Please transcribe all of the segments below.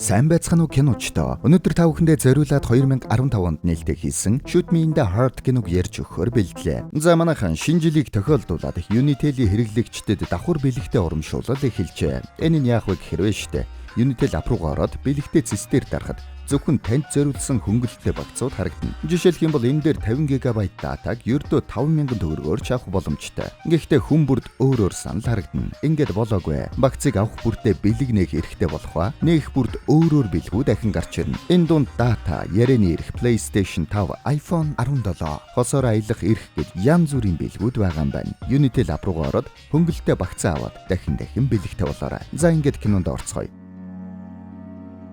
Сайн байцгаана уу киночтой. Өнөөдөр та бүхэндээ зориулаад 2015 онд нээлттэй хийсэн Shoot Me in the Heart киног ярьж өгөхөөр бэлдлээ. За манайхан шинэ жилийг тохиолдуулаад Unitel-ийн хэрэглэгчдэд давхар бэлэгтэй урамшуулал эхэлжээ. Энэ нь яах вэ гэхээр штэ. Unitel ап руу ороод бэлэгтэй цэстээр дарахад зөвхөн танд зориулсан хөнгөлөлттэй багцууд харагдана. Жишээлх юм бол энэ дээр 50 ГБ датаг ердөө 5,000 төгрөгөөр авах боломжтой. Гэхдээ хүн бүрд өөр санал харагдана. Ингээд болоогүй. Багцыг авах бүртээ бэлэг нээх эрхтэй болох ба нээх бүрд өөрөөр бэлгүү дахин гарч ирнэ. Энэ дунд дата, ярианы эрх, PlayStation 5, iPhone 17, хосоор аялах эрх гэж янз бүрийн бэлгүүд байгаа юм байна. Unitel ап руу ороод хөнгөлөлттэй багцаа аваад дахин бэлэгтэй болоорой. За ингээд кинонд орцгоё.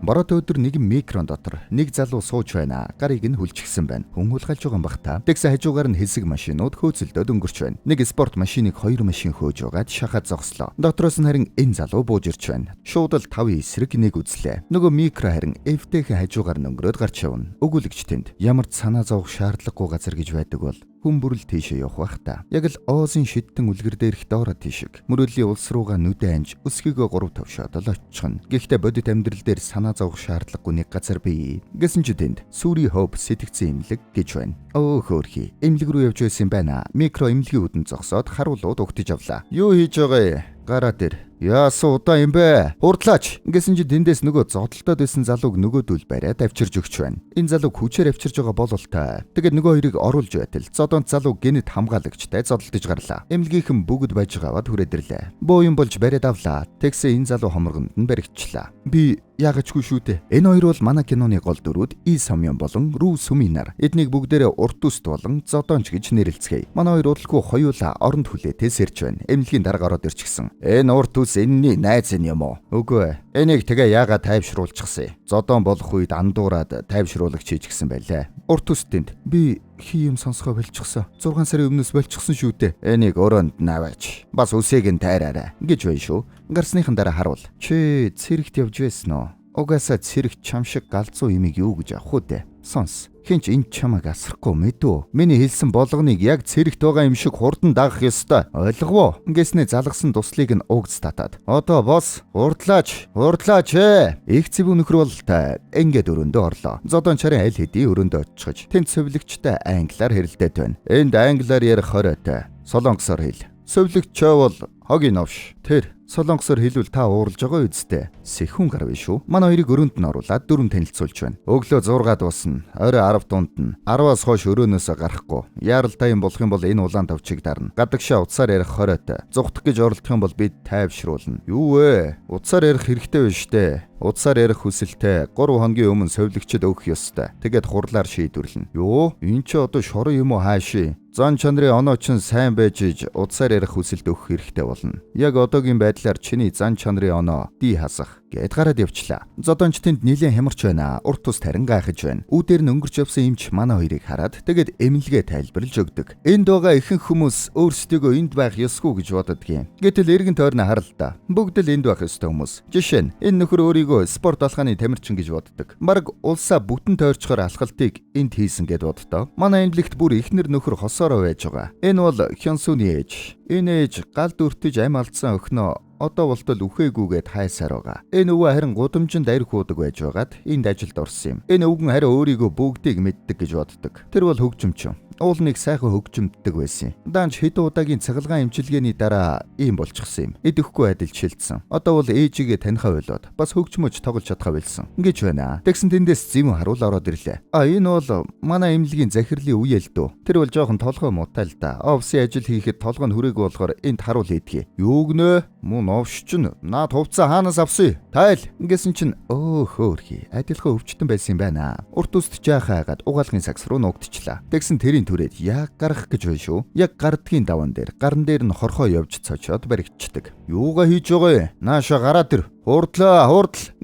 Борот өдөр нэгэн микрон дотор нэг залуу сууж байна. Гарыг нь хүлчихсэн байна. Хүн хулгайлж байгаа юм бах та. Тэгс хажуугаар нь хэсэг машинууд хөөцөлдөөд өнгөрч байна. Нэг спорт машиныг хоёр машин хөөж байгаад шахаад зогслоо. Дотроос нь харин энэ залуу бууж ирж байна. Шууд л 5 эсрэг нэг үзлээ. Нөгөө микро харин F-тэй хажуугаар нь өнгөрөөд гарч явна. Өгүүлэгч тэнд ямар ч санаа зовох шаардлагагүй газар гэж байдаг бол хүн бүрл тийшээ явах бах та. Яг л Озын шидтэн үлгэр дээрх доороо тийшэг. Мөрөөдлийн улс руугаа нүдэ анж өсгийгөө 3 тавшаад л очихно. Гэхдээ бодит амьдрал дээр санаа зовох шаардлагагүй нэг газар бий. Гэсэн чи тэнд Сүри Хоп сэтгцэн имлэг гэж байна. Өө хөөрхий. Имлэг рүү явж байсан юм байна. Микро имлэгийн үдэнд зогсоод харуулууд угтаж авлаа. Юу хийж байгаа юм? Гараа дээр. Яасан удаа юм бэ? Хурдлаач. Ингэсэн чи тэндээс нөгөө зодтолтод байсан залууг нөгөөдөл бариад авчирж өгч байна. Энэ залууг хүчээр авчирж байгаа бололтой. Тэгээд нөгөө хоёрыг оруулж байтал зодонт залуу гинэт хамгаалагчтай зодтолдож гарлаа. Эмнэлгийнхэн бүгд байж гаваад хүрээдэрлээ. Боо юм болж бариад авлаа. Тэгсээ энэ залуу хомрогонд нь баригчлаа. Би ягачгүй шүү дээ. Энэ хоёр бол манай киноны гол дүрүүд И Сомён болон Рүү Сүминар. Эднийг бүгдээрээ урт үст болон зодонч гэж нэрлэлцгээе. Манай хоёр удалгүй хоёулаа оронд хүлээтэй сэрж байна. Эмнэлгийн дарга ороод ирчихсэн. Энэ урт үс энэний найз нь юм уу? Үгүй. Энийг тэгээ яагаад тайвшруулчихсан? Зодон болох үед андуураад тайвшруулагч хийчихсэн байлаа. Урт үстэнд би хий юм сонсгоо болчихсон. 6 сарын өмнөөс болчихсон шүү дээ. Энийг өрөөнд наваач. Бас үсээг нь тайраарай гэж байна шүү. Гарсныхан дараа харуул. Чи цэрэгт явж байсан уу? Угаасаа цэрэг чам шиг галзуу имийг юу гэж авах үү? Сонс. Хинч энэ чамайг асрахгүй мэдв. Миний хэлсэн болгоныг яг цэрэгт байгаа юм шиг хурдан дагах ёстой. Ойлгов уу? Ингэснэ залгсан туслыг нь угц татаад. Одоо босс, урдлаач ээ. Их цэвүү нөхөр бол та ингээд өрөөндөө орлоо. Зодон чарын аль хэдийн өрөөндөө очихж тэнд совлогчтой англиар хэрэлдээд байна. Энд англиар ярих хоройтой. Солонгосоор хэл. Совлогчоо бол хогийн новш. Тэр солонгосоор хэлвэл та ууралж байгаа үсттэй. Сэхүүн гар биш үү? Манай хоёрыг өрөөнд нь оруулаад дөрөв танилцуулж байна. Өглөө 6-ад дуусна. Орой 10 дунд нь 10-аас хойш өрөөнөөсөө гарахгүй. Яаралтай юм болох юм бол энэ улаан тавчиг дарна. Гадагшаа утсаар ярих хоройтой. Зүгтх гэж оролдох юм бол бид тайвшруулна. Юу вэ? Утсаар ярих хэрэгтэй байна штэ. Утсаар ярих хүсэлтэй 3 хоногийн өмнө совлогчд өгөх ёстой. Тэгээд хурлаар шийдвэрлэнэ. Юу? Энд чи одоо шорон юм уу хааши? Зан чанарын оноо ч сайн байж иж утсаар ярих хүсэлт өгөх хэрэгтэй болно. Яг одоогийн байдлаар чиний зан чанарын оноо ди хасах гэд гараад явчлаа. Зодонч тэнд нэлээд хямарч байна. Урт тус тарин гайхаж байна. Үүдээр нь өнгөрч явсан эмч манай хоёрыг хараад тэгээд эмнэлгээ тайлбарлаж өгдөг. Энд байгаа ихэнх хүмүүс өөрсдийгөө энд байх ёсгүй гэж боддгийн. Гэтэл эргэн тойрны харал та. Бүгд л энд байх ёстой хүмүүс. Жишээ нь энэ нөхөр өөрийгөө спорт алхааны тамирчин гэж боддог. Бараг улсаа бүтэн тойрчхоор алхалтыг энд хийсэн гэд боддоо. Манай эмнэлэгт бүр ихнэр нөхөр хосоороо байж байгаа. Энэ бол Хёнсүний ээж. Энэ ээж галд өртөж ам алдсан өхнөө одоо болтол үхээгүйгээд хайсаар байгаа. Энэ өвөө харин гудамжинд арх уудаг байж байгаад энд ажилд орсон юм. Энэ өвгөн харин өөрийгөө бүгдийг мэддэг гэж боддог. Тэр бол хөгжимч. Уулныг сайхан хөгжимддэг байсан юм. Данч хэдэн удаагийн цахилгаан эмчилгээний дараа ийм болчихсон юм. Идэхгүй адил шилжсэн. Одоо бол ээжигээ танихаа ойлоод бас хөгжмөж тоглож чадхаа байлсан. Ингэж байна. Тэгсэн тэндээс зэвэн харуул ороод ирлээ. Энэ бол манай эмнэлгийн захирлын үе л дөө. Тэр бол жоохон толгой муутай л да. Офисын ажил хийхэд толгой нь хүрээгүй болохоор энд харуул хийдгий. Юу гэнэ? Мөн овш чинь наад хувцас хаанаас авсан? Тайл. Ингэсэн чинь хөөрхий. Адилхан өвчтөн байсан юм байна. Урт үст жаахаагаад угаалгын сакс руу нуугдчихлаа. Тэгсэн тэрийн түрээд яг гарах гэж байна шүү. Яг гардгийн даван дээр гарн дээр нь хорхоо явж цочоод баригдчихдаг. Юугаа хийж байгаа юм? Нааша гараад ир. Хурдл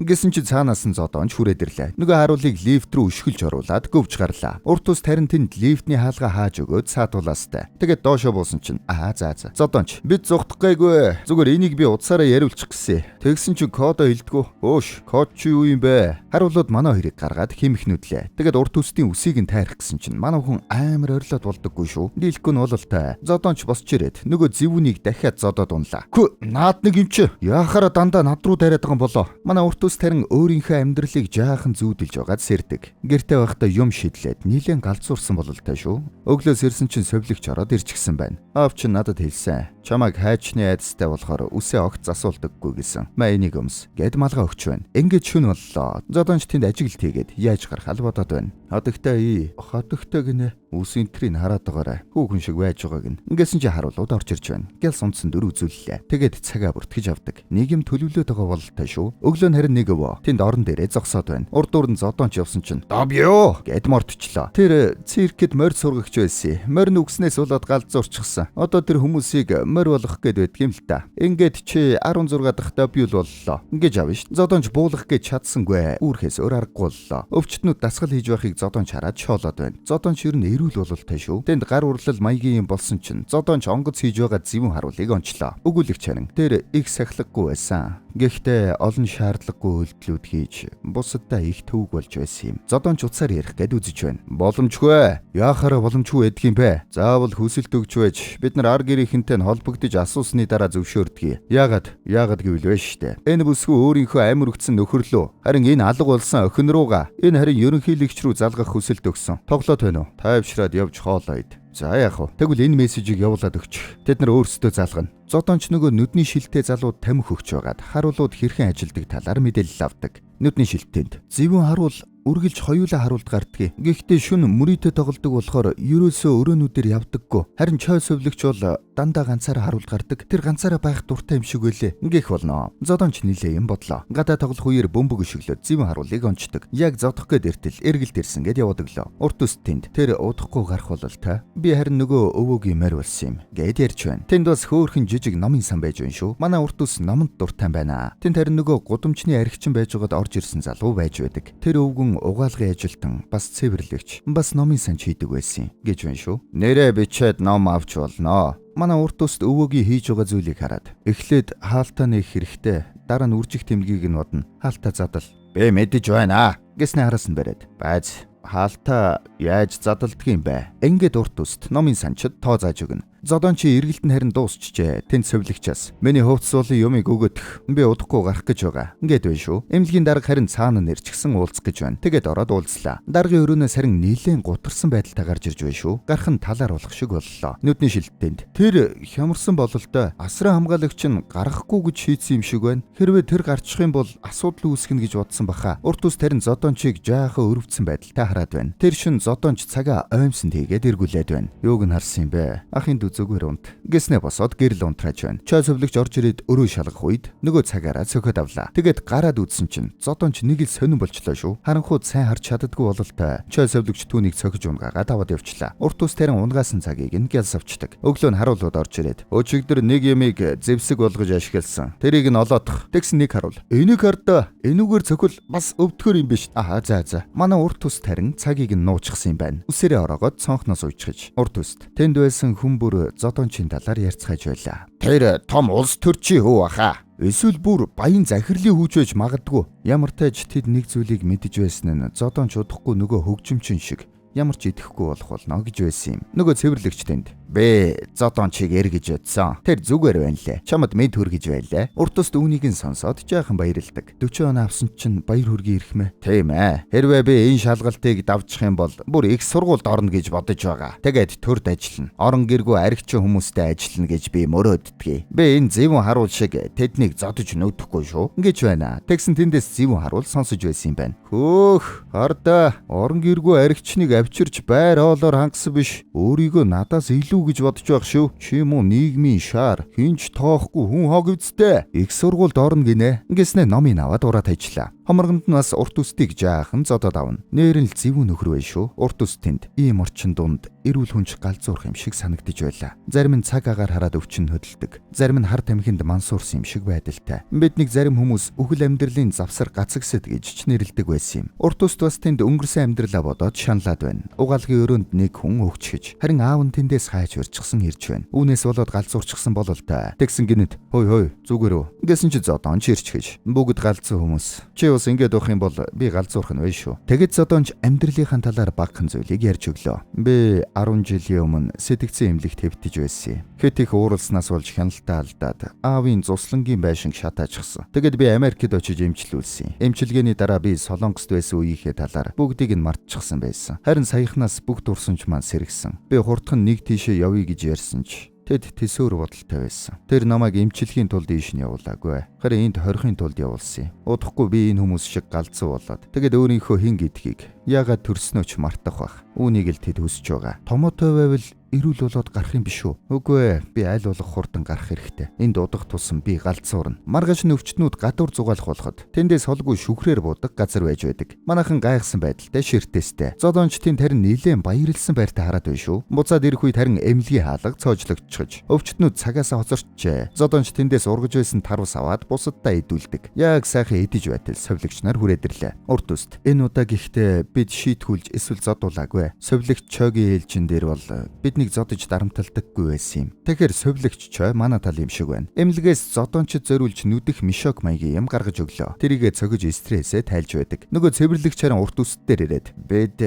гэсэн чи цаанаас нь зодоонч хүрээдэрлээ. Нөгөө харуулыг лифт рүү өшгөлж оруулаад гөвж гарлаа. Урт ус тарин тэнд лифтний хаалга хааж өгөөд саатуулаастай. Тэгээд доошоо буусан чинь за. Зодоонч бид зүгтгахгүйгүй. Зүгээр энийг би утсаараа яриулчих гэсэн. Тэгсэн чи кодо хэлдэггүй. Өөш, код чи юу юм бэ? Харуулууд манай хоёрыг гаргаад химэх нүдлээ. Тэгээд урт үстийн үсийг нь тайрах гэсэн чинь манай хүн амар орилоод болдоггүй шүү. Дийлэхгүй нь бололтой. Зодоонч босч ирээд нөгөө зэвүүнийг дахиад зодоод унлаа. Хүү, наад нэг юм чи. Яахаараа дандаа над руу яриад байгаа болоо. Манай урт ус тарин өөрийнхөө амьдралыг жаахан зүүдэлж байгаад сэрдэг. Гэртээ байхдаа юм шидлээд нийлэн галзуурсан бололтой шүү. Өглөөс ирсэн чинь совлигч ороод ирчихсэн байна. Аав чинь надад хэлсэн. Чамайг хайчны айдастай болохоор үсээ огт засуулдаггүй гэсэн. Энийг өмс гэд малгай өгч байна. Ингээд шүн боллоо. Зодонч тэнд ажиглт хийгээд яаж гарах ал бодоод байна. Хадагтай гинэ. Үсийн трийг хараад байгаарай. Хүүхэн шиг байж байгааг нь. Ингэсэн чи харуулууд орж ирж байна. Гэл сунцсан дөр үзүүллээ. Тэгээд цагаа бүртгэж авдаг. Нэг юм төлөвлөд байгаа бололтой шүү. Өглөө нь харин нэг өвөө. Тэнд орон дээрээ зогсоод байна. Урд дүүрэн зодоонч явсан чинь "Доб юу?" гэд мортчлоо. Тэр циркэд морь сургагч байсан. Морь нүгснээс болоод галзуурчихсан. Одоо тэр хүмүүсийг морь болгох гээд байдаг юм л та. Ингээд чи 16 дахь дебют боллоо. Ингэж авна ш. Зодоонч буулгах гэж чадсангүй. Үүрхээс өөр аргагүй боллоо. Өвчтнүүд дасгал хийж байхыг зодоонч хараад шоолоод байна. Зодоонч ер нь эрүүл бололтой шүү. Тэнд гар урлал маягийн юм болсон чинь зодоонч онгоц хийж байгаа зэвүүн харуулыг онцлоо. Өгүүлэгч харин тэр их сахилгагүй байсан. Гэхдээ олон шаардлагагүй үйлдэлүүд хийж бусадтай их төвөг болж байсан юм. Зодоонч уцаар ярих гэд үзэж байна. Боломжгүй. Яахаараа боломжгүй байдаг юм бэ? Заавал хүсэлт өгч байж бид нар ар гэрийнхэнтэй холбогдож асуусны дараа зөвшөөрдөг. Яагаад гэвэл вэ штэ. Энэ бүсгүй өөрийнхөө амир өгцөн нөхөрлөө. Харин энэ алга болсон охин руугаа энэ харин ерөнхийлөгч рүү залгах хүсэлт өгсөн. Тоглоод байна уу? Тайвшраад явж хоолойд. За яах вэ? Тэгвэл энэ мессежийг явуулаад өгч. Тэд нар өөрсдөө залгана. Зодоонч нөгөө нүдний шилтэй залууд тамхи өгч байгаад харуулууд хэрхэн ажилдаг талаар мэдээлэл авдаг. Нүдний шилтэнд зэвүүн харуул үргэлж хоёулаа харуулд гардгийг. Гэхдээ шүн мөрийтэй тоглодог болохоор ерөөсөө өрөөнүүдээр явдаггүй. Харин чой совлогч бол дандаа ганцаараа харуулд гардаг. Тэр ганцаараа байх дуртай юм шиг байлээ. Ингээх болно. Зодоонч нилээ юм бодлоо. Гадаа тоглох үеэр бөмбөг өшөглөөд зэвүүн харуулыг онцдог. Яг зодох гээд эртэл эргэлт ирсэн гэд яваад өглөө. Урт ус тэнд тэр удахгүй гарах болол та. Би харин нөгөө өвөөгийн морь болсон юм гэд ярьж байна. Тэнд бас хөөхөн жижиг номын сан байж байна шүү. Манай урт ус номонд дуртай байна. Тэнд харин нөгөө гудамжны архичин байж байгаад орж ирсэн залуу байж байдаг. Тэр өвгөн угаалгын ажилтан бас цэвэрлэгч бас номын санч хийдэг байсан гэж байна шүү. Нэрээ бичээд ном авч болно. Манай урт уст өвөөгийн хийж байгаа зүйлийг хараад эхлээд хаалтаа нээх хэрэгтэй. Дараа нь үржих тэмдгийг нь бодно. Хаалтаа задал. Би мэдэж байна гэснээр хараас нь бариад. Бааз хаалтаа яаж задалдаг юм бэ? Ингээд урт уст номын санчид тоо зааж өгнө. Зодоонч эргэлт нь харин дуусчихжээ. Тэнд совлигчаас миний хувцсуулын юмыг өгөх. Би удахгүй гарах гэж байгаа. Ингээд байна шүү. Эмнэлгийн дарга харин цаана нэрчгсэн уулзах гэж байна. Тэгээд ороод уулзлаа. Даргын өрөөнөөс харин нилээн гутарсан байдалтай гарч ирж байна шүү. Гарах нь талаар болох шиг боллоо. Нүдний шилтэнд тэр хямарсан бололтой асран хамгаалагч нь гарахгүй гэж шийдсэн юм шиг байна. Хэрвээ тэр гарчих юм бол асуудал үүсгэнэ гэж бодсон баха. Урт ус тарин зодоончийг жаахан өрөвдсөн байдалтай хараад байна. Тэр шин зодоонч цагаа оймсонд хийгээд эргүүлээд байна. Юуг нь харсан юм бэ? Ахын зүгээр унт. Гэснээ босоод гэрэл унтраач байна. Чой совлогч орж ирээд өрөө шалгах үед нөгөө цагаараа цөхөд авлаа. Тэгээд гараад үзсэн чинь зодоонч нэг л сонирн болчлоо шүү. Харанхууд сайн харж чаддаггүй бололтой. Чой совлогч түүнийг цохиж унгаагаад аваад явчлаа. Урт ус тарин унгаасан цагийг нь гялс авчдаг. Өглөө нь харуулууд орж ирээд өчигдөр нэг ямиг зэвсэг болгож ашигласан. Тэрийг нь олоодох. Тэгсэн нэг харуул. Энийг хардаа. Энүүгээр цохол бас өвдгөр юм биш. За. Манай урт ус тарин цагийг нь нуучихсан юм байна. Үсээрээ ороогоод цонхноос уйчгаж. Урт уст тэнд байсан хүн бүр зодоончийн талаар ярьцгааж байлаа. Тэр том улс төрчийн хүү баха. Эсвэл бүр баян захирлын хүүч байж магадгүй. Ямар тааж тэд нэг зүйлийг мэдэж байсан нь зодоонч удахгүй нөгөө хөгжимчин шиг ямар ч идэхгүй болох болно гэж байсан юм. Нөгөө цэвэрлэгч тэнд бэ зодоончийг эргэж өдсөн. Тэр зүгээр байна лээ. Чамд мэд хүргэж байлаа. Урт уст үүнийг нь сонсоод жаахан баярлдаг. 40 он авсан чинь баяр хүргийн ирэх мэ? Тийм ээ. Хэрвээ би энэ шалгалтыг давчих юм бол бүр их сургуульд орно гэж бодож байгаа. Тэгээд төрд ажиллана. Орон гэргүй аригчин хүмүүстэй ажиллана гэж би мөрөөддөг. Би энэ зэвүүн харуул шиг тэднийг зодож нөтөхгүй шүү. Ингэж байна. Тэгсэн тэндээс зэвүүн харуул сонсож байсан юм байна. Хөөх, хардаа орон гэргүй аригчныг авчирч байр хоолоор хангасан биш. Өөрийгөө надаас илүү гэж бодож байх шүү. Чи юм уу нийгмийн шаар хинч тоохгүй хүн хог үсттэй. Их сургуульд орно гинэ. Ингэснэ номыг аваад ураад ажиллаа. Хоморгонд нь бас урт устыг жаахан зодоод авна. Нээр нь л зэвүүн нөхөр бай шүү. Урт ус тэнд ийм орчин дунд эрүүл хүнч галзуурах юм шиг санагдаж байлаа. Зарим нь цаг агаар хараад өвчин хөдөлдөг. Зарим нь хар тамхинд мансуурсан юм шиг байдалтай. Биднийг зарим хүмүүс өхөл амьдралын завсар гацагсэд гэж ч нэрлэдэг байсан юм. Урт уст бас тэнд өнгөрсөн амьдралаа бодоод шаналаад байна. Угаалгын өрөөнд нэг хүн өгчгэж. Харин аав нь тэндээс хайж урьчихсан ирж байна. Үүнээс болоод галзуурчихсан бололтой. Тэгсэн гинэд хой зүгээр үү. Ингэсэн чи зодоонч ирчгэж. Бүгд галзуу хүмүүс. Чи бас ингэж уух юм бол би галзуурах нь вэ шүү. Тэгэд зодоонч амьдралынхаа талаар багахан зүйлийг ярьж өглөө. Би 10 жилийн өмнө сэтгцэн эмнэлэгт хэвтэж байсан юм. Хэд их ууралснаас болж хяналтаа алдаад аавын цуслангийн байшинг шатаачсан. Тэгэд би Америкт очиж эмчилүүлсэн. Эмчилгээний дараа би Солонгост байсан үеийнхээ талаар бүгдийг нь мартчихсан байсан. Харин саяхнаас бүх дурсамж маань сэргсэн. Би хурдхан нэг тийшээ явъя гэж ярьсан ч тэд төсөөр бодолтой байсан. Тэр намайг эмчилхийн тулд ийш нь явуулаагүй. Харин энд хорихын тулд явуулсан. Удахгүй би энэ хүмүүс шиг галзуу болоод тэгэд өөрийнхөө хин гэдгийг яагаад төрснөө ч мартах бах. Үүнийг л тэд хүсэж байгаа. Томоотой байвал эрүүл болоод гарах юм биш үү? Үгүй ээ, би аль болох хурдан гарах хэрэгтэй. Энд удах тусам би галзуурна. Маргааш нь өвчтнүүд гадуур зугаалах болоход тэндээс холгүй шүхрээр буудаг газар байж байдаг. Манайхан гайхсан байдалтай ширтээстэй. Зодончдын тарин нилээн баярлсан байртай хараад байна шүү. Буцаад ирэх үед харин эмнэлгийн хаалга цоожлогдчихж. Өвчтнүүд цагаасаа хоцорчжээ. Зодонч тэндээс ургаж байсан тарвас аваад бусаддаа идүүлдэг. Яг сайхан идэж байтал совлогч нар хүрээдэрлээ. Урт үст. Энэ удаа гэхдээ бид шийтгүүлж эсвэл зодуулаагүй. Совлогч чойгийн ээлжин дээр бол биднийг зодож дарамталдаггүй байсан юм. Тэгэхээр совлогч чой манай тал юм шиг байна. Эмнэлгээс зодончид зориулж нүдэх мишок маягийн юм гаргаж өглөө. Тэрийгэ цогж стрессээ тайлж байдаг. Нөгөө цэвэрлэгч харин урт үстээр ирээд бид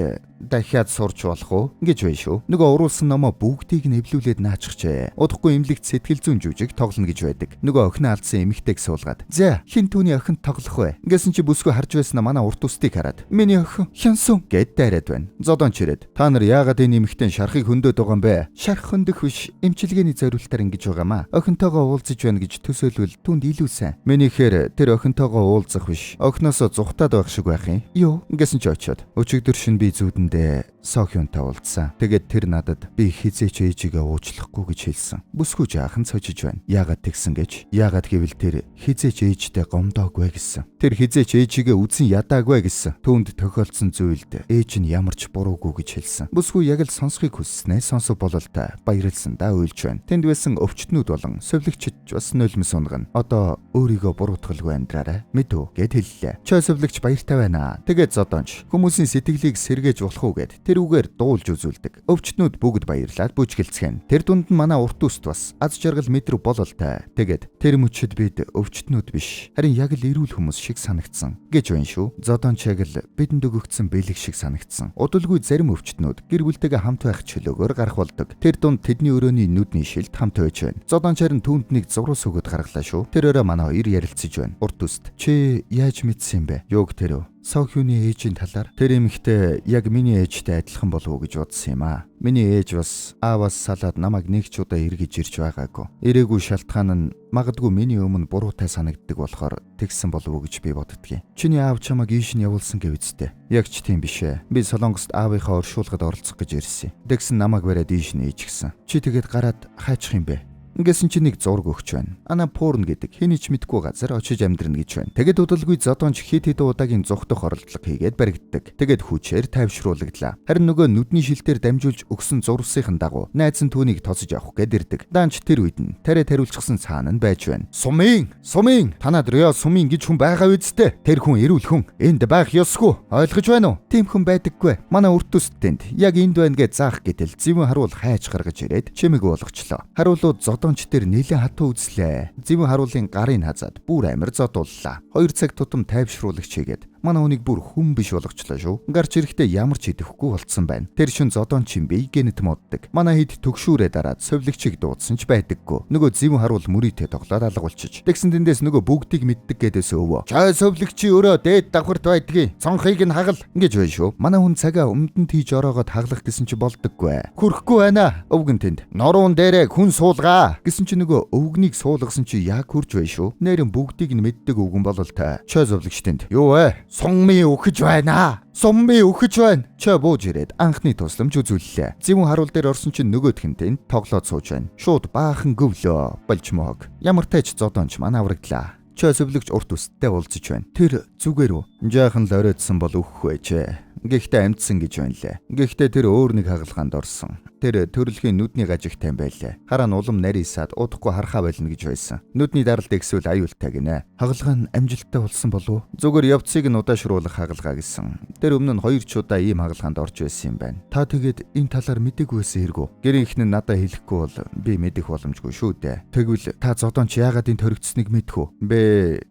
дахиад сурч болох уу гэж байна шүү. Нөгөө уруулсан номоо бүгдийг нь эвлүүлээд нааччихжээ. Удахгүй эмнэлэгт сэтгэл зүйн жүжиг тоглоно гэж байдаг. Нөгөө охин алдсан эмэгтэйг суулгаад "За, хин түүний охин тоглох вэ?" Ингэсэн чи бүсгүй харж байсан манай урт үстийг хараад "Миний охин хянсан" гэд дайраад байна. Зодонч ирээд "Та нар яагаад энэ эмэгтэй шархыг хөндөд байгаа юм бэ?" "Шарх хөндөх биш, эмчилгээний зориултаар ингэж байгаамаа. Охинтойгоо уулзаж байна гэж төсөөлвөл түнд илүү сайн. Минийхээр тэр охинтойгоо уулзах биш, охиноосоо зүхтаад байх шиг байх юм." "Юу?" Ингэсэн чи очиод өчигдөр шин би зүүдэндээ Сохёнтой уулзсан. Тэгээд тэр надад би хизээч ээжигээ уучлахгүй гэж хэлсэн. Бүсгүй жаахан цожиж байна. Яагаад тэгсэн гэж? Яагаад гэвэл тэр хизээч ээжтэй гомдоогүй гэсэн. Тэр хизээч ээжигээ үзэн ядаагүй гэсэн. Түүнд тохиолдсон зүйлд ээж нь ямарч буруугүй гэж хэлсэн. Бүсгүй яг л сонсхийг хүсснээ сонсов бололтой баярлсан да уйлж байна. Тэнд байсан өвчтнүүд болон совлогчид бас нулимс унгана. Одоо өөрийгөө буруутгалгүй амьдраарай. Мэдв гэд хэллээ. Чой совлогч баяртай байна. Тэгээд зодонч хүмүүсийн сэтгэлийг сэргээж болох уу гэд тэр үгээр дуулж үзүүлдэг. Өвчтнүүд бүгд баярлаад бүжгэлцгэн. Тэр дунд нь манай урт үст бас аз жаргал мэдрэг бололтой. Тэгээд тэр мөчөд бид өвчтнүүд биш, харин яг л эрүүл хүмүүс шиг санагдсан гэж байна шүү. Зодонч яг л бидэнд өгөгдсөн бэлэг шиг санагдсан. Удалгүй зарим өвчтнүүд гэр бүлтэйгээ хамт байх чөлөөгөөр гарах болдог. Тэр дунд тэдний өрөөний нүдний шилд хамт байж байна. Зодонч харин түүнд нэг зурус өгöd гаргалаа шүү. Тэр өрөө манай хоёр ярилцаж байна. Урт үст чи яаж мэдсэн юм бэ? Юуг тэр Сохёны ээжийн талаар тэр эмэгтэй яг миний ээжтэй адилхан болов уу гэж бодсон юм аа. Миний ээж бас ааваас салаад намайг нэг ч удаа эргэж ирж байгаагүй. Ирээгүй шалтгаан нь магадгүй миний өмнө буруутай санагддаг болохоор тэгсэн болов уу гэж би боддгийн. Чиний аав чамайг ийш нь явуулсан гэвчтэй. Яг ч тийм биш ээ. Би Солонгост аавынхаа оршуулгад оролцох гэж ирсэн. Тэгсэн намайг бариад ийш нь ээж гисэн. Чи тэгээд гараад хайчих юм бэ? Ингэсэн чи нэг зураг өгч байна. Анапурн гэдэг хэний ч мэдгүй газар очиж амьдрна гэж байна. Тэгэд удалгүй зодонч хит хит удаагийн зүгтөх оролдлого хийгээд баригддаг. Тэгэд хүчээр тайвшруулагдлаа. Харин нөгөө нүдний шилтээр дамжуулж өгсөн зурсхийн дагуу найз нь түүнийг тоцож авах гээд ирдэг. Даанч тэр үед нь тариа тариулчихсан цаана нь байж байна. Сумын танад рё сумын гэж хүн байгаа үсттэй. Тэр хүн эрүүл хүн. Энд байх ёсгүй. Ойлгож байна уу? Тийм хүн байдаггүй. Манай урт үстэнд яг энд байна гэж заах гэтэл зэвэн харуул хайж гаргаж ирээд чимэг болгочлоо. Харуулууд зодонч тэр нэлээд хатуу үзлээ. Зэвэн харуулын гарыг хазаад бүр амир зодууллаа. 2 цаг тутам тайвшруулагч хийгээд манай хүнийг бүр хүн биш болгочлоо шүү. Гарч ирэхдээ ямар ч идэвхгүй болцсон байна. Тэр шин зодончин бие гэнэт моддаг. Манай хэд төгшүүрээ дараад совлогчийг дуудсан ч байдаггүй. Нөгөө зэвэн харуул мөрийтэй тоглоод алгуулчих. Тэгсэн тэндээс нөгөө бүгдийг мэддэг гэдээс өвөө. Чой совлогчи өрөө дээд давхарт байдгийг. Цонхыг нь хагал ингэж байна шүү. Манай хүн цагаа өмдөнд хийж ороогоод хаглах гэсэн чи болдоггүй. Хүрхгүй байна. Өвгөн тэнд. Норуун дээрээ хүн суулгаа гэсэн чи нөгөө өвгнийг суулгасан чи яг хурж байна шүү. Нэрэн бүгдийг нь мэддэг өвгөн бололтой. Чой совлогч тэнд. Юу вэ? Сумми өгөж байна. Сумми өгөж байна. Чой бууж ирээд анхны тусламж үзүүллээ. Зэвэн харуул дээр орсон чинь нөгөөдх нь тэнд тоглоод сууж байна. Шууд баахан гөвлөө болж моог. Ямар тач зодонч мань аврагдлаа. Чой совлогч урт үсттэй уулзаж байна. Тэр зүгээр үү? Жаахан л оройтсан бол өөх байжээ. Гэхдээ амтсан гэж байна лээ. Гэхдээ тэр өөр нэг хагалгаанд орсон. Тэр төрөлхийн нүдний гажигтай юм байлээ. Хараа нь улам нарийсаад удахгүй харахаа болно гэж байсан. Нүдний даралт эксвэл аюултай гинэ. Хагалгаа нь амжилттай болсон болов уу? Зүгээр явцыг нь удаашруулах хагалгаа гэсэн. Тэр өмнө нь 2 удаа ийм хагалгаанд орж байсан юм байна. Та тэгээд энэ талаар мэдээгүй байсан хэрэг үү? Гэрийн ихнэн надад хэлэхгүй бол би мэдэх боломжгүй шүү дээ. Тэгвэл та зодоонч яагаад энэ төрөгдснэг мэдэх үү? Бэ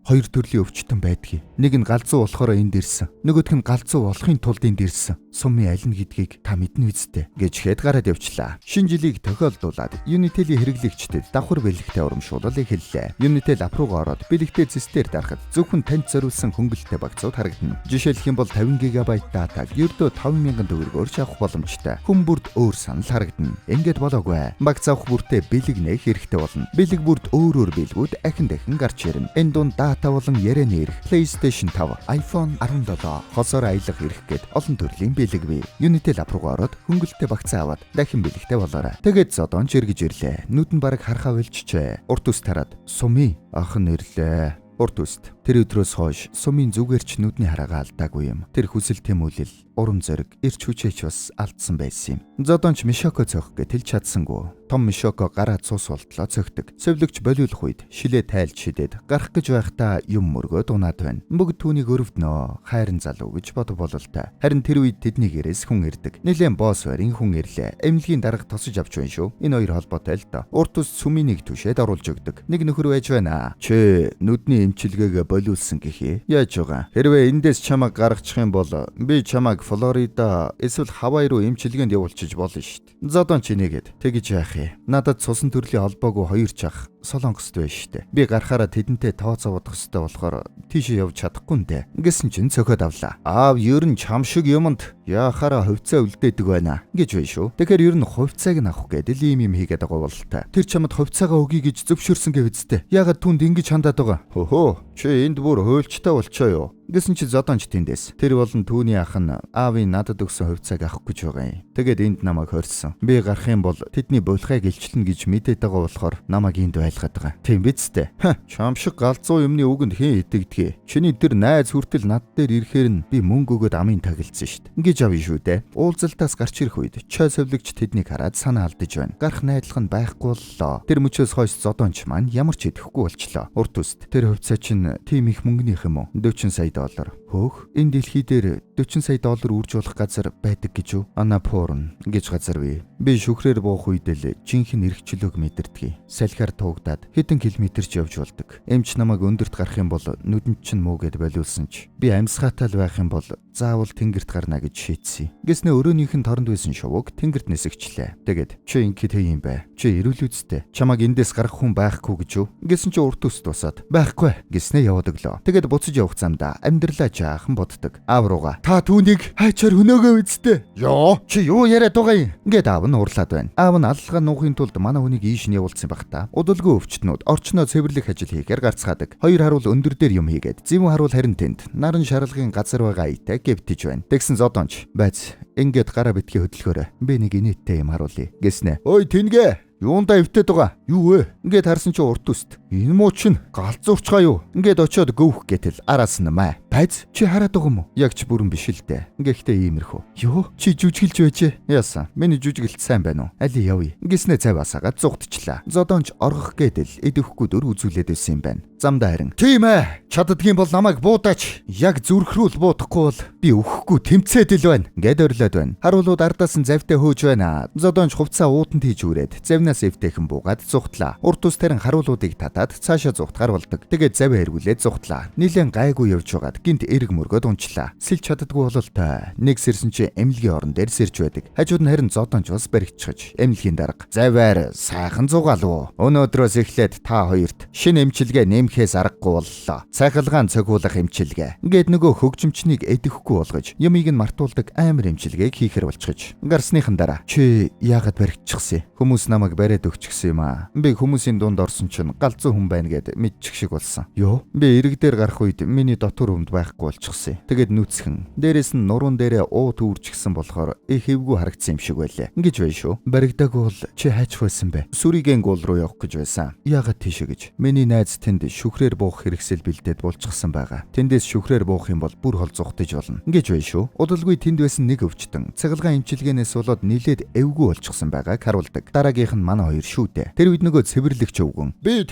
2 төрлийн өвчтөн байдгийг. Нэг нь галзуу болохоор энд ирсэн. Нөгөөх нь галзуу болохын тулд энд ирсэн. Сумын аль нь гэдгийг та мэднэ үсттэй гэж хэд гараад явчлаа. Шинэ жилийг тохиолдуулаад Unitel-ийн хэрэглэгчдэд давхар бэлэгтэй урамшуулал эхэллээ. Unitel ап руугаа ороод бэлэгтэй зэстээр дарахад зөвхөн танд зориулсан хөнгөлөлтэй багцууд харагдана. Жишээлх юм бол 50 ГБ датаг ердөө 5,000 төгрөгөөр авах боломжтой. Хүн бүрд өөр санал харагдана. Ингээд болоогүй. Багц авах бүртээ бэлэг нээх хэрэгтэй болно. Бэлэг бүрд өөр бэлгүүд ахин дахин гарч ирнэ. Энэ дунд дата болон ярианы эрх, PlayStation 5, iPhone 17 хосоор аялах эрх гэд олон төрлийн бэлэг бий. Unitel ап руугаа ороод хөнгөлөлтэй багцаа аваад дахин бэлэгтэй болоорой. Тэгээд зодоонч эргэж ирлээ. Нүд нь бараг харахаа болчихжээ. Урт ус тараад Суми ах нь ирлээ. Урт үст. Тэр өдрөөс хойш Сумын зүгээрч нүдний хараагаа алдаагүй юм. Тэр хүсэл тэмүүлэл, урам зориг, эрч хүчээч бас алдсан байсан юм. Зодоонч Мишоко цохих гэж хэлж чадсангүй. Том Мишоко гараа цус болтлоо цохидог. Совлогч болиулах үед шилээ тайлж шидэд гарах гэж байхдаа юм мөргөөд унаад байна. Бүгд түүнийг өрөвднөө. Хайрын залуу гэж бодов бололтой. Харин тэр үед тэдний гэрээс хүн ирдэг. Нилээн босс барин хүн ирлээ. Эмнэлгийн дарга тосож авч байна шүү. Энэ хоёр холбоотой л доо. Урт ус Суминийг түшээд оруулж өгдөг. Нэг нөхөр байж байна. Чи нүдний эмчилгээгээ болиулсан гэхээ. Яаж байгаа? Хэрвээ эндээс чамайг гаргачих юм бол би чамайг Флорида эсвэл Хавай руу эмчилгээнд явуулчих болно шүү дээ. Зодоонч инегээд тэгэж яах юм? Надад цусан төрлийн холбоогүй 2 чах Солонгост байна шүү дээ. Би гарахаараа тэдэнтэй тооцоодох хэрэгтэй болохоор тийшээ явж чадахгүй нэ. Гэсэн чинь цохиод авлаа. Аав ер нь чам шиг юмд яахаараа хувьцаа үлдээдэг байна гэж байна шүү. Тэгэхээр ер нь хувьцааг нь авах гэдэг ийм юм хийгээд байгаа бололтой. Тэр чамд хувьцаагаа өгье гэж зөвшөөрсөн гэв үсттэй. Ягаад түнд ингэж хандаад байгаа? Хөөе. Чи энд бүр хуйлчтай болчоо юу? Гэсэн чи зодоонч тэндээс. Тэр болон түүний ах нь аавын надад өгсөн хувьцааг авах гэж байгаа юм. Тэгээд энд намайг хорьсон. Би гарах юм бол тэдний булхайг илчлэнэ гэж мэдээд байгаа болохоор намайг энд байлгаад байгаа. Тийм биз дээ. Чам шиг галзуу юмны үгэнд хэн итгэдэг? Чиний тэр найз хүртэл над дээр ирэхээр нь би мөнгө өгөөд амын тагилдсан шүү дээ. Ингэж авъя шүү дээ. Уулзалтаас гарч ирэх үед чой совлогч тэднийг хараад санаа алдаж байна. Гарах найдлага нь байхгүй боллоо. Тэр мөчөөс хойш зодоонч маань ямар ч идэхгүй болчлоо. Урт үст. Тэр хувьцаа чинь тийм их мөнгөнийх юм уу? 40 сая доллар. Хөөх, энэ дэлхий дээр 40 сая доллар үржүүлэх газар байдаг гэж үү? Анапурн гэж газар бий. Би шүхрээр буух үед л жинхэнэ эрхчлөөг мэдэрдэг. Салхиар туугдаад хэдэн километрч явж болдог. Эмч намайг өндөрт гарах юм бол нүдэнд чинь муугээд болиулсан ч би амьсгаатай л байх юм бол заавал тэнгэрт гарна гэж шийдсэн. Гэснээ өрөөнийх нь торонд байсан шувууг тэнгэрт нисгчлээ. Тэгээд чи ингэхэд юм бэ? Чи эрүүл үсттэй. Чамайг эндээс гарах хүн байхгүй гэж үү? Гэсэн чи урт үст тусаад байхгүй гэснээ яваад өглөө. Тэгээд буцаж явах замдаа амьдралаа жаахан боддог. Аав руугаа та түүнийг хайчаар хөнөөгөө үсттэй. Йоо чи юу яриад байгаа юм? Ингээд аав нь уурлаад байна. Аав нь аллахаа нуухын тулд манай хүнийг ийш нь явуулсан байх та. Удалгүй өвчтнүүд орчноо цэвэрлэх ажил хийхээр гарцгаадаг. Хоёр харуул өндөр дээр юм хийгээд зэвэн харуул харин тэнд наран шаргалгын газар байгаа итэ гэвтэж байна. Тэгсэн зодоонч байц ингээд гараа битгий хөдөлгөөрэй. Би нэг инээдтэй юм харуулъя гэснэ. Ой тэнгэ юундаа эвтээд байгаа? Юу вэ? Ингээд харсан чи урт үст. Энэ муу чин галзуурчгаа юу? Ингээд очиод гөвөх гэтэл араас нь маа. Байц чи хараад байгаа юм уу? Яг ч бүрэн биш л дээ. Ингээхтэй иймэрхүү. Юу? Чи жүжиглж байжээ. Яасан? Миний жүжиглэлт сайн байна уу? Али явъя. Ингэснэ цаваасаага зугтчлаа. Зодоонч оргох гэдэл идэвхгүй дөр үзүүлээд байсан юм байна. Замдаа харин. Тийм ээ. Чаддгийн бол намайг буудаач. Яг зүрх рүү л буудахгүй бол би өөхөхгүй тэмцээд л байна. Гэд өрлөөд байна. Харуулууд ардаас нь завтай хөөж байна. Зодоонч хувцаа уутанд хийж үрээд завнаас эвтэйхэн буугаад зугтлаа. Урт ус тарин харуулуудыг татаад цаашаа зугтгаар болдог. Тэгээд завь эргүүлээд зугтлаа. Нилээн гайгүй явж байгаад гинт эрг мөргөд унчлаа. Сэлж чаддгүй бололтой. Нэг сэрсэн чи эмнэлгийн орон дээр сэрж байдаг. Хажууд нь харин зодоонч бас баригдчихж эмнэлгийн дарга. Заваар сайхан зугаалуу. Өнөөдрөөс эхлээд та хоёрт шинэ эмчилгээ нэмэхээс аргагүй боллоо. Цахилгаан цогиулах эмчилгээ. Ингээд нөгөө хөгжимчнийг эдэхгүй болгож юмыг нь мартуулдаг амар эмчилгээг хийхэр болчихж. Гарсныхан дараа чи яагаад баригдчихсан? Хүмүүс намайг бариад өгчихсэн юм аа. Би хүмүүсийн дунд орсон чинь галзуу хүн байна гэд мэдчих шиг болсон. Юу? Би эрэг дээр гарах үед миний дотор өмд байхгүй болчихсон. Тэгээд нүцгэн. Дээрээс нь нуруунд дээрээ уу түүрчихсэн болохоор хэвгүй харагдсан юм шиг байлаа. Ингэж байна шүү. Баригдааг бол чи хайч байсан бэ? Сүригийн гол руу явах гэж байсан. Яагаад тийшээ гэж? Миний найз тэнд шүхрээр буух хэрэгсэл бэлдээд болчихсон байгаа. Тэндээс шүхрээр буух юм бол бүр хол зугтаж болно. Ингэж байна шүү. Удалгүй тэнд байсан нэг өвчтөн цэглэгаан эмчилгээнээс болоод нилээд эвгүй болчихсон байгааг харуулдаг. Дараагийнх нь манай хоёр шүү дээ. Тэр үед нөгөө цэвэрлэгч өвгөн би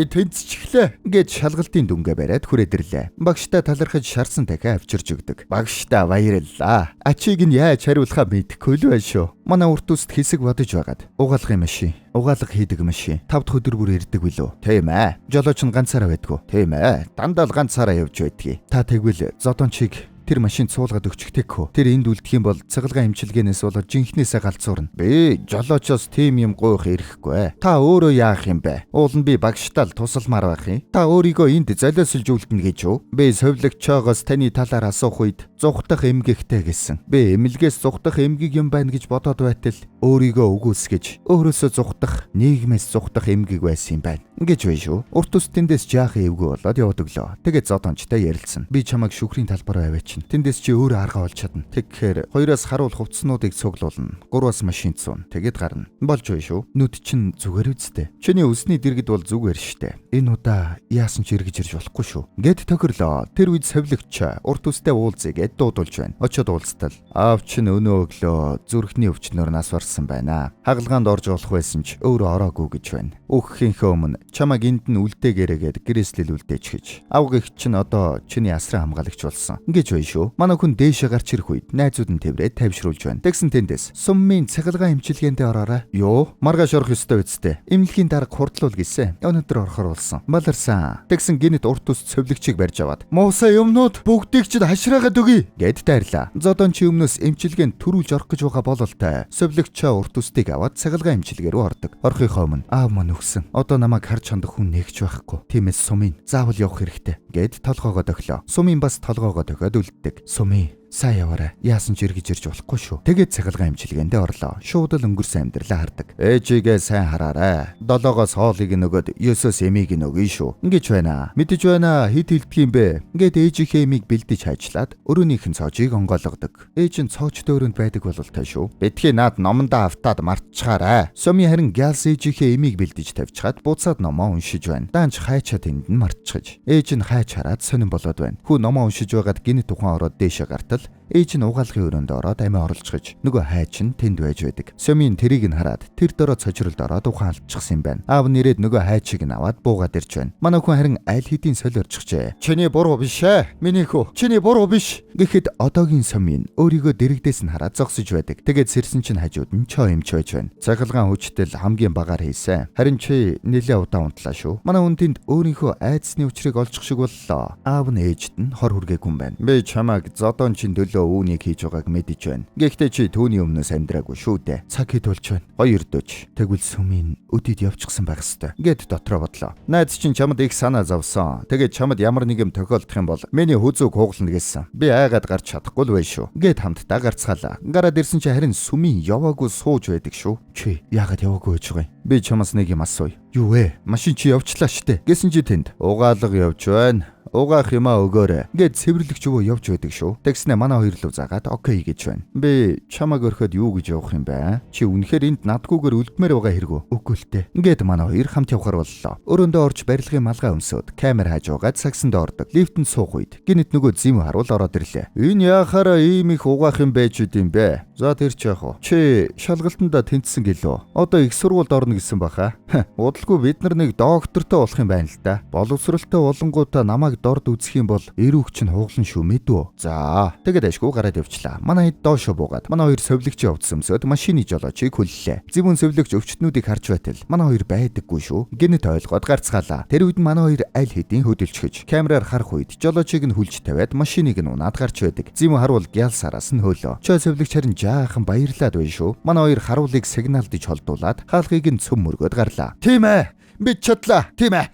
тэнцчихлээ гэж шалгалтын дүнгээ бариад хүрээдэрлээ. Багштай талархаж шарсан дахиад авчирч өгдөг. Багштай баярлалаа. Ачиг нь яаж хариулахаа мэдэхгүй л байна шүү. Манай урт үст хэсэг бодож байгаад угаалгын машин угаалга хийдэг машин 5 дахь өдөр бүр ирдэг билүү? Тийм ээ. Жолооч нь ганцаараа байдгүй. Тийм ээ. Дандаа л ганцаараа явж байдгийг. Та тэгвэл зодончиг тэр машин цуулгаад өгчихтэйгөө. Тэр энд үлдэх юм бол цэглэгаан эмчилгээнээс болоод жинхнээсээ галзуурна. Би жолоочоос тийм юм гуйх ирэхгүй. Та өөрөө яах юм бэ? Уул нь би багштаал тусалмаар байх юм. Та өөрийгөө энд золиослж үлдэнэ гэж юу? Би совилогчоогоос таны талаар асуух үед зугтах эмгэгтэй гэсэн. Би эмнэлгээс зугтах эмгэг юм байна гэж бодоод байтал өөрийгөө үгүйсгэж өөрөөсөө зугтах, нийгмээс зугтах эмгэг байсан юм байна. Ингэж байна шүү. Урт ус тэндээс жаахан эвгүй болоод явдаг лөө. Тэгээд зодончтой ярилцсан. Би чамайг шүхрийн талбараа аваач. Тэндээс чи өөрөө арга олж чадна. Тэгэхээр хоёроос харуул хувцснуудыг цуглуулна. 3-аас машин цуун. Тэгээд гарна. Болж байна шүү. Нүд чин зүгээр үсттэй. Чиний өсний дэргэд бол зүгээр штэ. Энэ удаа яасан ч эргэж ирж болохгүй шүү. Гэт тохирлоо. Тэр үед совилогч урт үстэй уулзъя гэд дуудулж байна. Очоод уулзтал. Аав чин өнөө өглөө зүрхний өвчнөр нас барсан байна. Хагалгаанд орж болох байсан ч өөрөө ороогүй гэж байна. Өөххийнхээ өмнө чамайг энд нь үлдээгээрээгээд гэрээслэл үлдээж гэж. Авгих чин одоо чиний асран хамгаалагч болсон. Ингэж байна шүү. Манай хүн дээшээ гарч ирэх үед найзууд нь тэврээд тайвшруулж байна. Тэгсэн тэндээс суммын цэглэгаан эмчилгээндээ ороорой. Юу? Маргааш орох ёстой үсттэй. Эмнэлгийн дарга хурдлуул гэсэн. Өнөөдөр орохор болсон. Баларсан. Тэгсэн гинэт урт ус цэвлэгчийг барьж аваад "Муусаа юмнууд бүгдийг ч хашраагаад өгье" гэд тайрлаа. Зодон чи өмнөөс эмчилгээнд төрүүлж орох гэж байгаа бололтой. Совилогчоо урт устыг аваад цэглэгаан эмчилгээ рүү ордог. Орохынхоо өмнө аав маань өгсөн. Одоо намайг харж хандах хүн нэгч байхгүй. Тиймээс сумын заавал явах хэрэгтэй гэд толгоогоо дохлоо. Сумын бас толгоогоо дохиод үлддэг. Сумын сайн яваарай. Яасан ч эргэж ирж болохгүй шүү. Тэгээд цэглэгаан эмчилгээндээ орлоо. Шууд л өнгөрсөн амьдралаа хардаг. Ээжигээ сайн хараарай. 7-оос хоолыг нөгөөд 9-оос эмийг нөгөё шүү. Ингэж байна. Мэдэж байна. Хит хилдэг юм бэ. Ингээд ээжийнхээ эмийг бэлдэж хайчлаад өрөөнийх нь цоожийг онгойлгодог. Ээж нь цоочтой өрөөнд байдаг бололтой шүү. Битгий наад номондоо автаад мартчихаарай. Сумын харин гялс ээжийнхээ эмийг бэлдэж тавьчихад буцаад номоо уншиж байна. Даанч хайчаа тэнд нь мартчихж. Ээж нь хайч хараад сонирн болоод байна. Хүү номоо уншиж байгаад гинэ тухайн ороод дээшээ гартал ээж нь угаалгын өрөөнд ороод амиа орлцгож нөгөө хайч нь тэнд байж байдаг. Сумын тэрийг нь хараад тэр дөрөө цочролд ороод ухаан алдчихсан юм байна. Аав нэрээд нөгөө хайчийг нь аваад буугаад ирж байна. Манай хүн харин аль хэдийн соль орчихжээ. Чиний буруу биш ээ. Миний хүү. Чиний буруу биш. Гэхэд одоогийн сумын өөрийгөө дэрэгдээс нь хараад зогсож байдаг. Тэгээд сэрсэн чинь хажууд нь чоо эмч байж байна. Цахилгаан хүчтэл хамгийн багаар хийсэн. Харин чи нэлээ удаа унтлаа шүү. Манай хүн тэнд өөрийнхөө айдсны учрыг олчих шиг боллоо. Аав нь ээжд нь хор хүргээгүй юм байна. Би чамайг зодон чин үүнийг хийж байгааг мэдэж байна. Гэхдээ чи түүний өмнөөс амьдраагүй шүү дээ. Цаг хэд болж байна? 2 дөж. Тэгвэл сумын өдөд явчихсан байх ёстой. Гэт дотроо бодлоо. Найз чинь чамд их санаа зовсон. Тэгээд чамд ямар нэг юм тохиолдох юм бол миний хүзүүг хуглана гэсэн. Би айгаад гарч чадахгүй л бай шүү. Гэт хамтдаа гарцгаалаа. Гараад ирсэн чи харин сумын яваагүй сууж байдаг шүү. Чи яагаад яваагүй байж байгаа юм? Би чамаас нэг юм асууя. Юу вэ? Машин чи явчлаа штэ. Гэсэн чи тэнд угаалга явж байна. Угаах юмаа өгөөрэй. Гэт цэвэрлэгч өвөө явж байдаг шүү. Тэгснэ манай хоёр л заагаад окей гэж байна. Би чамаг өрхөд юу гэж явах юм бэ? Чи үнэхээр энд надгүйгээр үлдмээр байгаа хэрэггүй. Үгүй л дээ. Ингээд манай хоёр хамт явхаар боллоо. Өрөөндөө орж барилгын малгай өмсөд камер хааж угаад сагсанд ордог. Лифтэнд суух үед гинэт нөгөө зэм харуул ороод ирлээ. Энэ яхаараа ийм их угаах юм байж үдэм бэ? За тэр ч яах вэ? Чи шалгалтанда тэнцсэн гэлөө. Одоо их сургуульд орно гэсэн баха. Удалгүй бид нар нэг доктортой болох юм байна л да. Боловсролтой болонгуудаа намайг дорд үзэх юм бол эрүүх чинь хуглан шүү мэдвэ. За тэгээд ашгүй гараад явчлаа. Манай хэд доошо буугаад манай хоёр совилогч явцсамсод машины жолоочийг хүллээ. Зэвүүн совилогч өвчтнүүдийг харж байтал манай хоёр байдаггүй шүү. Гинэт ойлгоод гарцгаалаа. Тэр үед манай хоёр аль хэдийн хөдөлчихөж камераар харах үед жолоочийг нь хүлж тавиад машиныг нь унаад гарч байдаг. Зэвүүн харуул гялсараас нь хөөлөө. Чой совилогч харин жаахан баярлаад байна шүү. Манай хоёр харуулыг сигналдж холдуулаад хаалгыг нь цөм мөргөд гарлаа. Тийм ээ. Би чадлаа. Тийм ээ.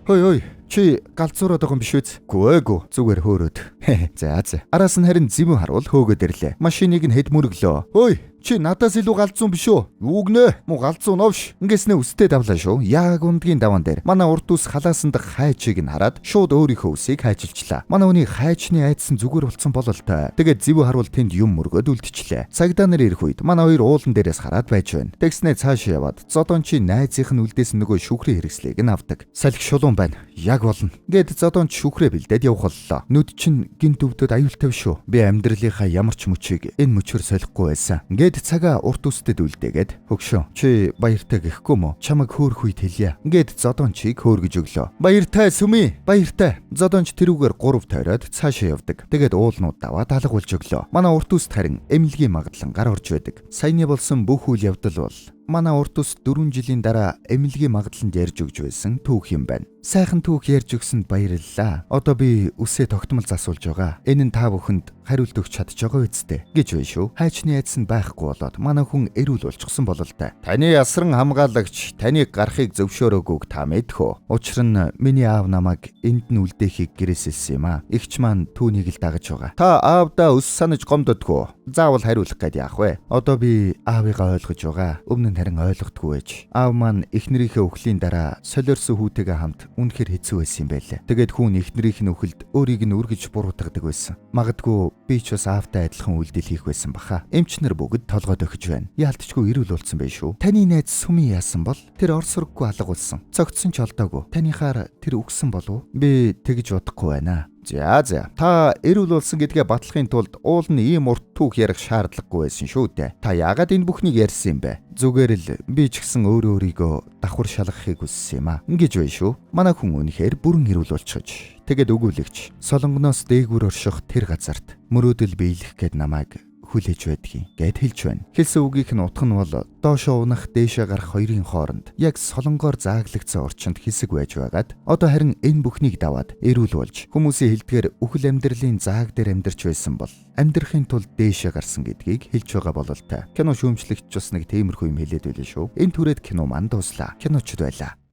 Хой. Чи галзуураад байгаа юм биш үү? Гүйгүй. Зүгээр хөөрөөд. За. Араас нь харин зэвэн харуул хөөгөөд ирлээ. Машиныг нь хэд мөрөглөө. Ой, чи надаас илүү галзуун биш үү? Юу гинэ? Муу галзуун овш. Ингэснээ үстэй давлаа шүү. Яг ундгийн даван дээр. Манай урд ус халаасан дах хайчийг нь хараад шууд өөрийнхөө үсийг хайчилчлаа. Манай хүний хайчны айдсан зүгээр болцсон бололтой. Тэгээд зэвэн харуул тэнд юм мөргөөд үлдчихлээ. Цагдаа нар ирэх үед манай хоёр уулан дээрээс хараад байж байна. Тэгснээ цаашаа яваад зодон чи найзынх нь үлдээсэн нөгөө шүхрийн хэрэгслийг нь авдаг. Салхи шулуун байна. Яг болно. Гэт зодон шүхрээ бэлдээд явах боллоо. Нүд чин гинт өвдөд аюултай шүү. Би амьдралынхаа ямар ч мөчийг энэ мөчөөр солихгүй байсан. Гэт цагаа урт үстэд үлдээгээд хөгшөө чи баяртай гэхгүй мө? Чамайг хөөрөх үед хэлье. Гэт зодон чиг хөөргөж өглөө. Баяртай сүми. Баяртай. Зодонч тэрүүгээр 3 тойроод цаашаа явдаг. Тэгээд уулнууд даваад алгуулж өглөө. Манай урт үст харин эмнэлгийн магадлан гар орж байдаг. Саяны болсон бүх үйл явдал бол манай урт ус 4 жилийн дараа эмнэлгийн магадланд ярьж өгж байсан түүх юм байна. Сайхан түүх ярьж өгсөнд баярлалаа. Одоо би үсээ тогтмол засуулж байгаа. Энэ нь та бүхэнд хариулт өгч чадж байгаа үсттэй гэж байна шүү. Хайчны айдас нь байхгүй болоод манай хүн эрүүл болчихсон бололтой. Таны асран хамгаалагч таныг гарахыг зөвшөөрөөгүй та мэдхөө. Учир нь миний аав намайг энд нь үлдээхийг гэрээсэлсэн юм аа. Игч маань түүнийг л дагаж байгаа. Та аавдаа өс санаж гомдодгүй. Заавал хариулах гээд яах вэ? Одоо би аавыгаа ойлгож байгаа. Өмнө нь харин ойлгохгүй байж. Аав маань эхнэрийнхээ өхлийн дараа солиорсон хүүтэйгээ хамт үнэхээр хэцүү байсан юм байлаа. Тэгээд хүн эхнэрийнх нь өхөлд өөрийг нь үргэж буруутгадаг байсан. Магадгүй би ч бас аавтай адилхан үйлдэл хийх байсан баха. Эмчнэр бүгд толгойд өгч байна. Яалтчгүй эрүүл болсон байх шүү. Таны найз Сүми яасан бол тэр орс сурггүй алга болсон. Цогцсон ч олдоогүй. Танихаар тэр үгсэн болов? Би тэгж бодохгүй байна. За. Та эрүүл болсон гэдгээ батлахын тулд уул нь ийм урт түүх ярих шаардлагагүй байсан шүү дээ. Та яагаад энэ бүхнийг ярьсан юм бэ? Зүгээр л би ч гэсэн өөрийгөө давхар шалгахыг хүссэн юм аа. Ингэж байна шүү. Манай хүн үнэхээр бүрэн эрүүл болчихж. Тэгээд өгүүлэгч солонгоноос дээгүүр орших тэр газарт мөрөөдөл биелэх гээд намайг хүлээж байдгийг гэд хэлж байна. Хэлсэн үгийнх нь утга нь бол доошоо унах, дээшээ гарах хоёрын хооронд яг солонгоор зааглагдсан орчинд хэсэг байж байгаад одоо харин энэ бүхнийг даваад эрүүл болж хүмүүсийн хэлдгээр үхэл амьдралын зааг дээр амьдарч байсан бол амьдрахын тулд дээшээ гарсан гэдгийг хэлж байгаа бололтой. Кино шүүмжлэгч бас нэг тиймэрхүү юм хэлээд байлаа шүү. Энэ түрээд кино манд дуслаа. Киночд байлаа.